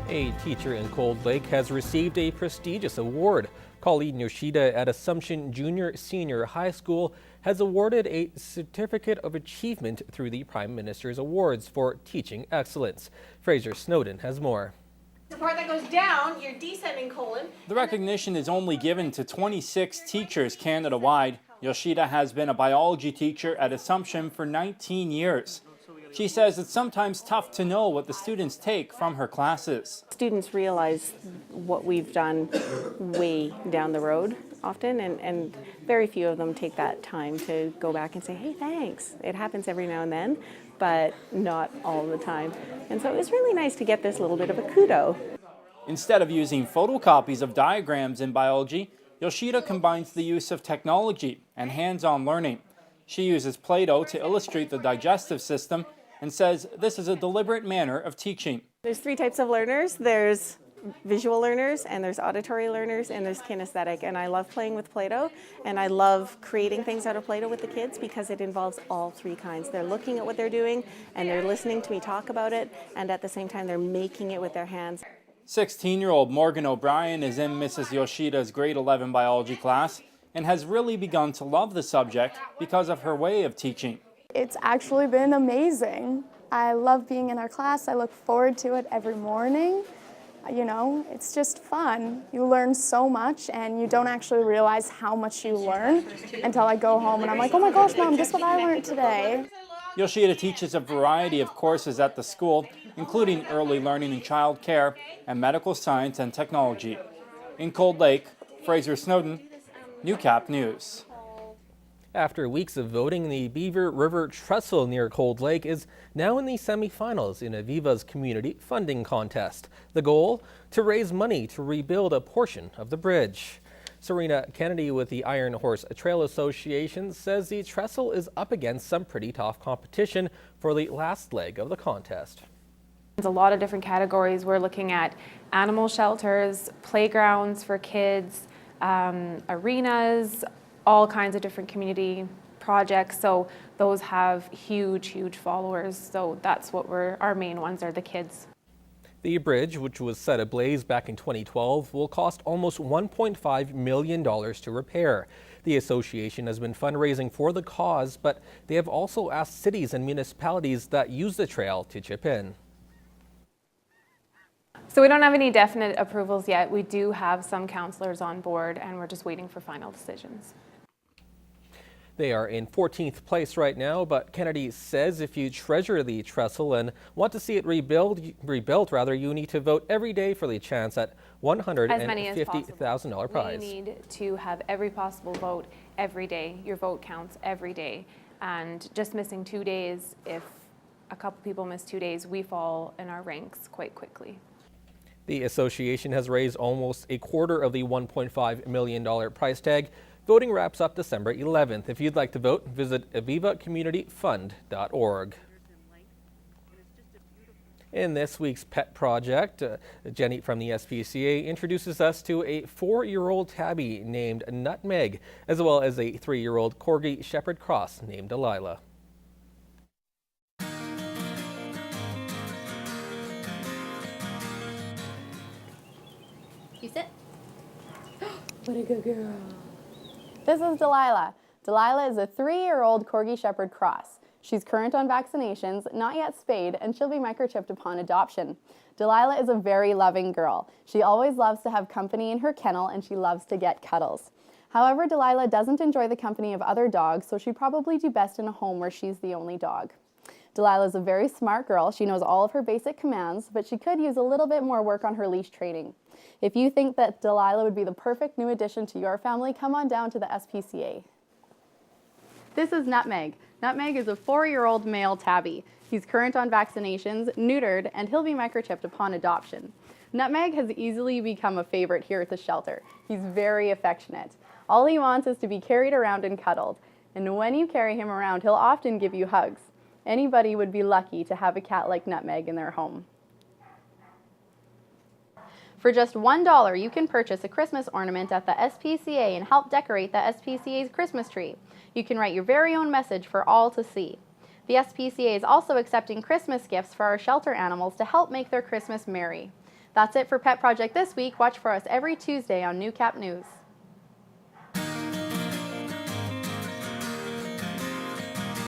A teacher in Cold Lake has received a prestigious award. Colleen Yoshida at Assumption Junior Senior High School has awarded a Certificate of Achievement through the Prime Minister's Awards for Teaching Excellence. Fraser Snowden has more. The part that goes down, your descending colon. The recognition is only given to 26 teachers Canada-wide. Yoshida has been a biology teacher at Assumption for 19 years. She says it's sometimes tough to know what the students take from her classes. Students realize what we've done way down the road often, and very few of them take that time to go back and say, hey, thanks. It happens every now and then, but not all the time. And so it was really nice to get this little bit of a kudo. Instead of using photocopies of diagrams in biology, Yoshida combines the use of technology and hands-on learning. She uses Play-Doh to illustrate the digestive system and says this is a deliberate manner of teaching. There's three types of learners. There's visual learners, and there's auditory learners, and there's kinesthetic. And I love playing with Play-Doh, and I love creating things out of Play-Doh with the kids because it involves all three kinds. They're looking at what they're doing, and they're listening to me talk about it, and at the same time they're making it with their hands. 16-year-old Morgan O'Brien is in Mrs. Yoshida's grade 11 biology class and has really begun to love the subject because of her way of teaching. It's actually been amazing. I love being in our class. I look forward to it every morning. You know, it's just fun. You learn so much and you don't actually realize how much you learn until I go home and I'm like, oh my gosh, Mom, guess what I learned today? Yoshida teaches a variety of courses at the school, including early learning and child care and medical science and technology. In Cold Lake, Fraser Snowden, Newcap News. After weeks of voting, the Beaver River Trestle near Cold Lake is now in the semifinals in Aviva's community funding contest. The goal? To raise money to rebuild a portion of the bridge. Serena Kennedy with the Iron Horse Trail Association says the trestle is up against some pretty tough competition for the last leg of the contest. There's a lot of different categories. We're looking at animal shelters, playgrounds for kids, arenas, all kinds of different community projects. So those have huge followers. So that's what our main ones are, the kids. The bridge, which was set ablaze back in 2012, will cost almost $1.5 million to repair. The association has been fundraising for the cause, but they have also asked cities and municipalities that use the trail to chip in. So we don't have any definite approvals yet. We do have some councillors on board and we're just waiting for final decisions. They are in 14th place right now, but Kennedy says if you treasure the trestle and want to see it rebuilt, you need to vote every day for the chance at $150,000 prize. We need to have every possible vote every day. Your vote counts every day. And just missing 2 days, if a couple people miss 2 days, we fall in our ranks quite quickly. The association has raised almost a quarter of the $1.5 million price tag. Voting wraps up December 11th. If you'd like to vote, visit avivacommunityfund.org. In this week's Pet Project, Jenny from the SPCA introduces us to a 4-year-old tabby named Nutmeg, as well as a 3-year-old Corgi Shepherd Cross named Delilah. You sit. What a good girl. This is Delilah. Delilah is a 3-year-old Corgi Shepherd Cross. She's current on vaccinations, not yet spayed, and she'll be microchipped upon adoption. Delilah is a very loving girl. She always loves to have company in her kennel and she loves to get cuddles. However, Delilah doesn't enjoy the company of other dogs, so she'd probably do best in a home where she's the only dog. Delilah is a very smart girl. She knows all of her basic commands, but she could use a little bit more work on her leash training. If you think that Delilah would be the perfect new addition to your family, come on down to the SPCA. This is Nutmeg. Nutmeg is a 4-year-old male tabby. He's current on vaccinations, neutered, and he'll be microchipped upon adoption. Nutmeg has easily become a favorite here at the shelter. He's very affectionate. All he wants is to be carried around and cuddled. And when you carry him around, he'll often give you hugs. Anybody would be lucky to have a cat like Nutmeg in their home. For just $1, you can purchase a Christmas ornament at the SPCA and help decorate the SPCA's Christmas tree. You can write your very own message for all to see. The SPCA is also accepting Christmas gifts for our shelter animals to help make their Christmas merry. That's it for Pet Project this week. Watch for us every Tuesday on Newcap News.